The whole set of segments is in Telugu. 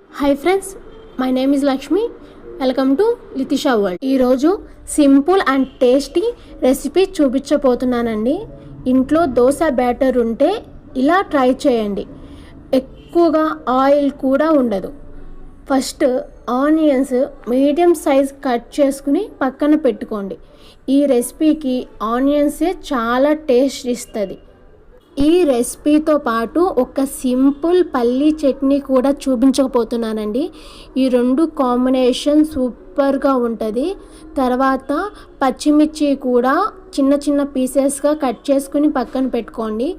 Hi friends, my name is Lakshmi. Welcome to Lithisha world. ఈరోజు సింపుల్ అండ్ టేస్టీ రెసిపీ చూపించబోతున్నానండి. ఇంట్లో దోశ బ్యాటర్ ఉంటే ఇలా ట్రై చేయండి. ఎక్కువగా ఆయిల్ కూడా ఉండదు. First onions medium size cut చేసుకుని పక్కన పెట్టుకోండి. ఈ రెసిపీకి ఆనియన్సే చాలా టేస్ట్ ఇస్తుంది. ఈ రెసిపీతో పాటు ఒక సింపుల్ పల్లీ చట్నీ కూడా చూపించకపోతున్నానండి. ఈ రెండు కాంబినేషన్ సూపర్గా ఉంటుంది. తర్వాత పచ్చిమిర్చి కూడా చిన్న చిన్న పీసెస్గా కట్ చేసుకుని పక్కన పెట్టుకోండి.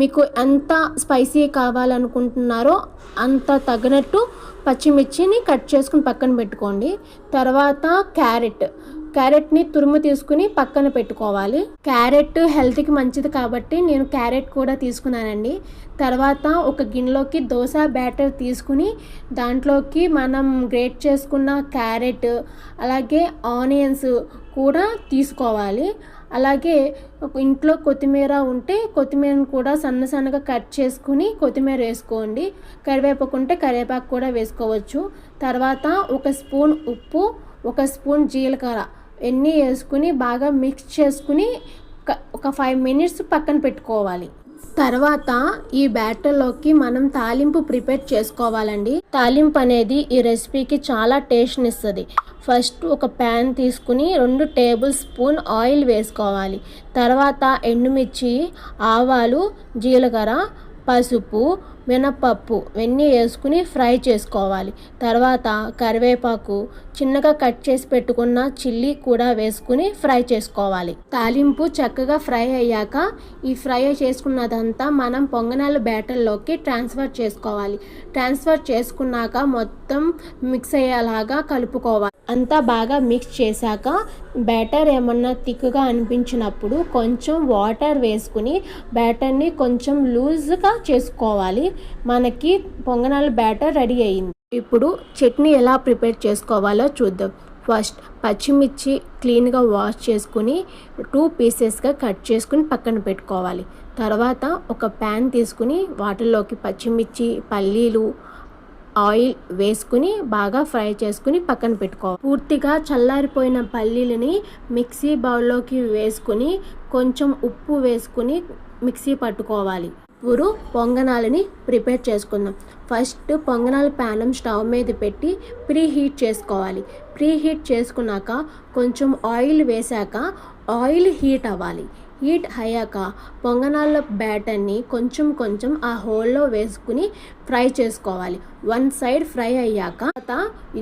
మీకు ఎంత స్పైసీ కావాలనుకుంటున్నారో అంత తగినట్టు పచ్చిమిర్చిని కట్ చేసుకుని పక్కన పెట్టుకోండి. తర్వాత క్యారెట్ని తురుము తీసుకుని పక్కన పెట్టుకోవాలి. క్యారెట్ హెల్త్కి మంచిది కాబట్టి నేను క్యారెట్ కూడా తీసుకున్నానండి. తర్వాత ఒక గిన్నెలోకి దోశ బ్యాటర్ తీసుకుని దాంట్లోకి మనం గ్రేట్ చేసుకున్న క్యారెట్ అలాగే ఆనియన్స్ కూడా తీసుకోవాలి. అలాగే ఇంట్లో కొత్తిమీర ఉంటే కొత్తిమీరను కూడా సన్నగా కట్ చేసుకుని కొత్తిమీర వేసుకోండి. కరివేపాకు ఉంటే కరివేపాకు కూడా వేసుకోవచ్చు. తర్వాత ఒక స్పూన్ ఉప్పు, ఒక స్పూన్ జీలకర్ర ఎన్ని వేసుకుని బాగా మిక్స్ చేసుకుని ఒక 5 మినిట్స్ పక్కన పెట్టుకోవాలి. తర్వాత ఈ బ్యాటర్లోకి మనం తాలింపు ప్రిపేర్ చేసుకోవాలండి. తాలింపు అనేది ఈ రెసిపీకి చాలా టేస్ట్ని ఇస్తుంది. ఫస్ట్ ఒక ప్యాన్ తీసుకుని 2 టేబుల్ స్పూన్ ఆయిల్ వేసుకోవాలి. తర్వాత ఎండుమిర్చి, ఆవాలు, జీలకర్ర, పసుపు, మినపప్పు ఇవన్నీ వేసుకుని ఫ్రై చేసుకోవాలి. తర్వాత కరివేపాకు, చిన్నగా కట్ చేసి పెట్టుకున్న చిల్లీ కూడా వేసుకుని ఫ్రై చేసుకోవాలి. తాలింపు చక్కగా ఫ్రై అయ్యాక ఈ ఫ్రై చేసుకున్నదంతా మనం పొంగనాలు బ్యాటర్లోకి ట్రాన్స్ఫర్ చేసుకోవాలి. ట్రాన్స్ఫర్ చేసుకున్నాక మొత్తం మిక్స్ అయ్యేలాగా కలుపుకోవాలి. అంతా బాగా మిక్స్ చేశాక బ్యాటర్ ఏమన్నా థిక్గా అనిపించినప్పుడు కొంచెం వాటర్ వేసుకుని బ్యాటర్ని కొంచెం లూజ్గా చేసుకోవాలి. మనకి పొంగనాలు బ్యాటర్ రెడీ అయ్యింది. ఇప్పుడు చట్నీ ఎలా ప్రిపేర్ చేసుకోవాలో చూద్దాం. ఫస్ట్ పచ్చిమిర్చి క్లీన్గా వాష్ చేసుకుని 2 పీసెస్గా కట్ చేసుకుని పక్కన పెట్టుకోవాలి. తర్వాత ఒక ప్యాన్ తీసుకుని వాటిల్లోకి పచ్చిమిర్చి, పల్లీలు, ఆయిల్ వేసుకుని బాగా ఫ్రై చేసుకుని పక్కన పెట్టుకోవాలి. పూర్తిగా చల్లారిపోయిన పల్లీలని మిక్సీ బౌల్లోకి వేసుకుని కొంచెం ఉప్పు వేసుకుని మిక్సీ పట్టుకోవాలి. ఇప్పుడు పొంగనాలని ప్రిపేర్ చేసుకుందాం. ఫస్ట్ పొంగనాల ప్యానం స్టవ్ మీద పెట్టి ప్రీ హీట్ చేసుకోవాలి. ప్రీ హీట్ చేసుకున్నాక కొంచెం ఆయిల్ వేసాక ఆయిల్ హీట్ అవ్వాలి. హీట్ అయ్యాక పొంగనాల బ్యాటర్ని కొంచెం ఆ హోల్లో వేసుకుని ఫ్రై చేసుకోవాలి. 1 సైడ్ ఫ్రై అయ్యాక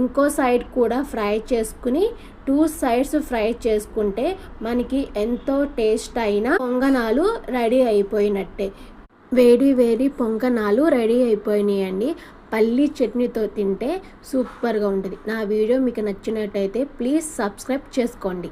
ఇంకో సైడ్ కూడా ఫ్రై చేసుకుని 2 సైడ్స్ ఫ్రై చేసుకుంటే మనకి ఎంతో టేస్ట్ అయిన పొంగనాలు రెడీ అయిపోయినట్టే. వేడి పొంగనాలు రెడీ అయిపోయినాయండి. పల్లీ చట్నీతో తింటే సూపర్గా ఉంటుంది. నా వీడియో మీకు నచ్చినట్టయితే ప్లీజ్ సబ్స్క్రైబ్ చేసుకోండి.